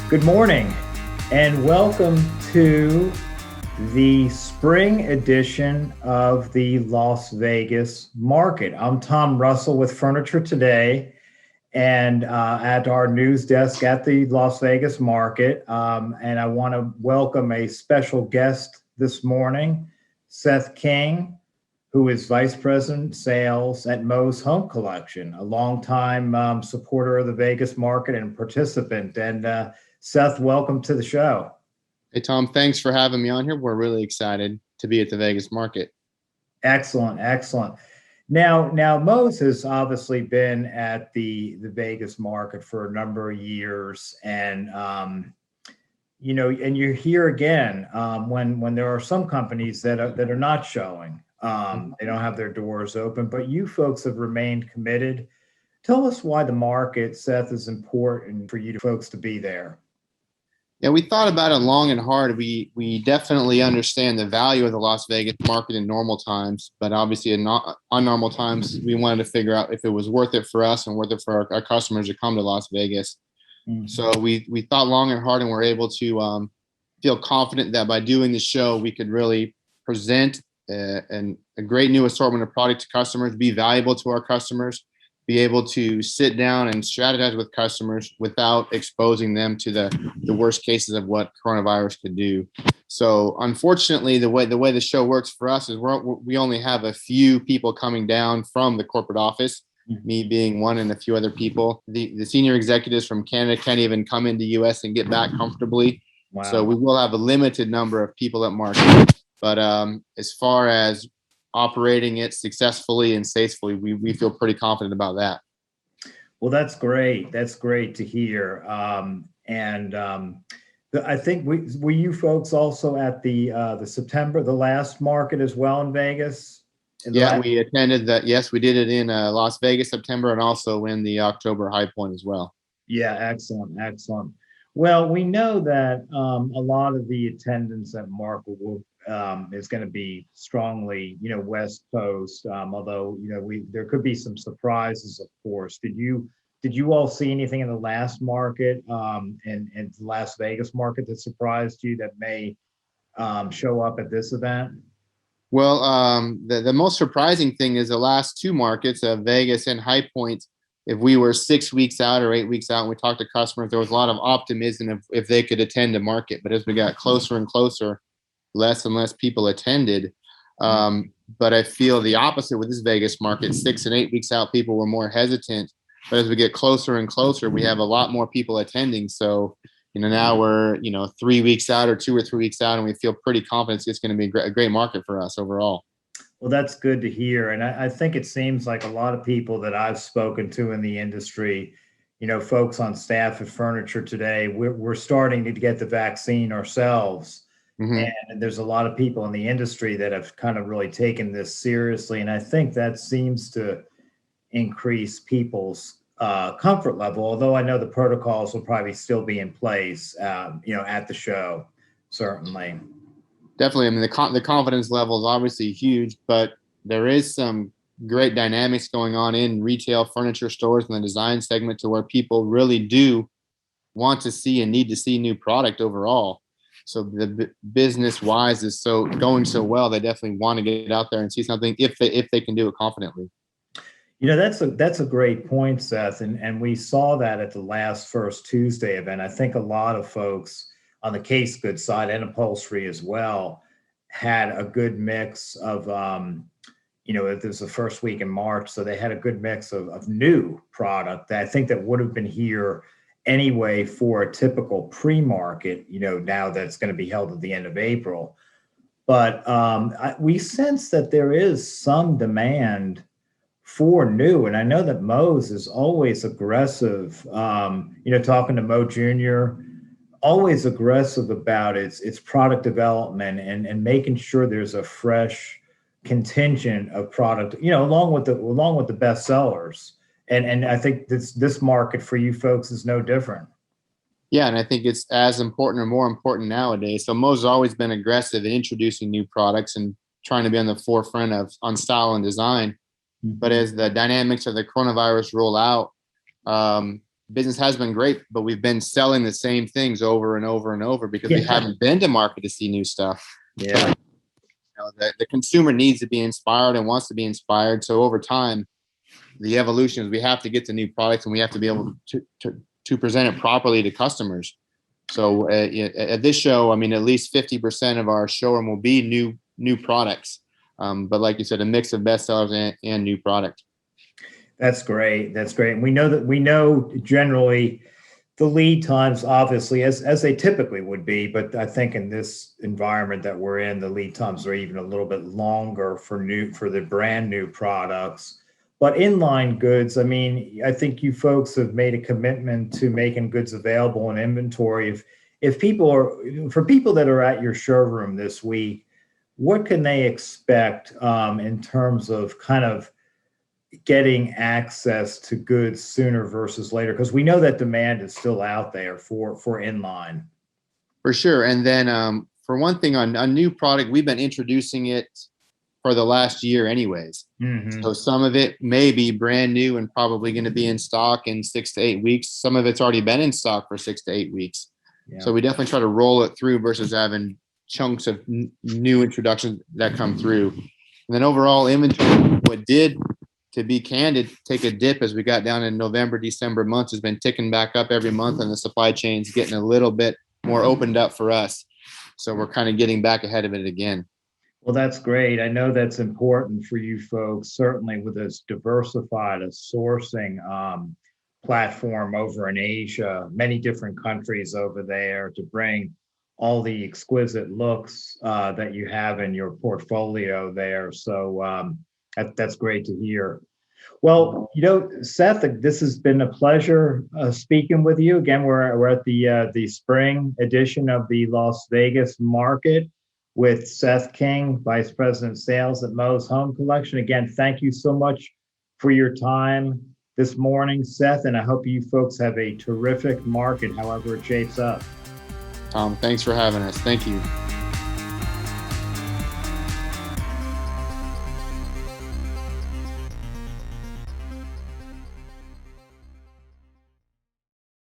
Good morning and welcome to the spring edition of the Las Vegas market. I'm Tom Russell with Furniture Today and at our news desk at the Las Vegas market. And I want to welcome a special guest this morning, Seth King, who is Vice President Sales at Mo's Home Collection, a longtime supporter of the Vegas market and participant. And Seth, welcome to the show. Hey, Tom, thanks for having me on here. We're really excited to be at the Vegas market. Excellent, excellent. Now, Mo's has obviously been at the Vegas market for a number of years, and and you're here again when there are some companies that are not showing. They don't have their doors open, but you folks have remained committed. Tell us why the market, Seth, is important for you folks to be there. Yeah, we thought about it long and hard. We definitely understand the value of the Las Vegas market in normal times, but obviously in non-normal times, we wanted to figure out if it was worth it for us and worth it for our customers to come to Las Vegas. Mm-hmm. So we thought long and hard, and we're able to feel confident that by doing the show, we could really present a great new assortment of product to customers, be valuable to our customers, be able to sit down and strategize with customers without exposing them to the worst cases of what coronavirus could do. So unfortunately, the way the show works for us is we only have a few people coming down from the corporate office, me being one and a few other people. The senior executives from Canada can't even come into US and get back comfortably. Wow. So we will have a limited number of people at market. But as far as operating it successfully and safely, we feel pretty confident about that. Well, that's great. That's great to hear. I think were you folks also at the September, the last market as well in Vegas? We attended that. Yes, we did it in Las Vegas, September, and also in the October High Point as well. Yeah, excellent, excellent. Well, we know that a lot of the attendance at market is going to be strongly, West Coast. Although there could be some surprises, of course. Did you all see anything in the last market and the Las Vegas market that surprised you that may show up at this event? Well, the most surprising thing is the last two markets, Vegas and High Point. If we were 6 weeks out or 8 weeks out and we talked to customers, there was a lot of optimism if they could attend a market. But as we got closer and closer, less and less people attended. But I feel the opposite with this Vegas market. 6 and 8 weeks out, people were more hesitant. But as we get closer and closer, we have a lot more people attending. So, now we're, 3 weeks out or 2 or 3 weeks out, and we feel pretty confident it's going to be a great market for us overall. Well, that's good to hear. And I think it seems like a lot of people that I've spoken to in the industry, folks on staff at Furniture Today, we're starting to get the vaccine ourselves. Mm-hmm. And there's a lot of people in the industry that have kind of really taken this seriously. And I think that seems to increase people's comfort level, although I know the protocols will probably still be in place, at the show, certainly. Definitely. I mean, the confidence level is obviously huge, but there is some great dynamics going on in retail furniture stores and the design segment to where people really do want to see and need to see new product overall. So the business wise is going so well, they definitely want to get out there and see something if they can do it confidently. That's a great point, Seth. And we saw that at the last First Tuesday event. I think a lot of folks on the case goods side and upholstery as well had a good mix of, it was the first week in March. So they had a good mix of new product that I think that would have been here anyway for a typical pre-market, now that's going to be held at the end of April. But we sense that there is some demand for new. And I know that Mo's is always aggressive, talking to Mo Jr., always aggressive about its product development and making sure there's a fresh contingent of product, along with the best sellers. And I think this market for you folks is no different. Yeah, and I think it's as important or more important nowadays. So Mo's always been aggressive in introducing new products and trying to be on the forefront on style and design. Mm-hmm. But as the dynamics of the coronavirus roll out, business has been great, but we've been selling the same things over and over and over because we Yeah. haven't been to market to see new stuff. Yeah. So, the consumer needs to be inspired and wants to be inspired. So over time, the evolution is we have to get to new products and we have to be able to present it properly to customers. So at this show, I mean, at least 50% of our showroom will be new products. But like you said, a mix of bestsellers and new product. That's great. That's great. And we know generally the lead times, obviously, as they typically would be, but I think in this environment that we're in, the lead times are even a little bit longer for the brand new products. But inline goods, I mean, I think you folks have made a commitment to making goods available in inventory. If for people that are at your showroom this week, what can they expect in terms of kind of getting access to goods sooner versus later? Because we know that demand is still out there for inline. For sure. And then for one thing, on a new product, we've been introducing it for the last year anyways. Mm-hmm. So some of it may be brand new and probably going to be in stock in 6 to 8 weeks. Some of it's already been in stock for 6 to 8 weeks. Yeah. So we definitely try to roll it through versus having chunks of new introductions that come through. And then overall inventory, what did, to be candid, take a dip as we got down in November, December months, has been ticking back up every month, and the supply chain's getting a little bit more opened up for us. So we're kind of getting back ahead of it again. Well, that's great. I know that's important for you folks, certainly with as diversified a sourcing platform over in Asia, many different countries over there, to bring all the exquisite looks that you have in your portfolio there. So that's great to hear. Well, Seth, this has been a pleasure speaking with you. Again, we're at the spring edition of the Las Vegas market with Seth King, Vice President of Sales at Mo's Home Collection. Again, thank you so much for your time this morning, Seth, and I hope you folks have a terrific market, however it shapes up. Tom, thanks for having us. Thank you.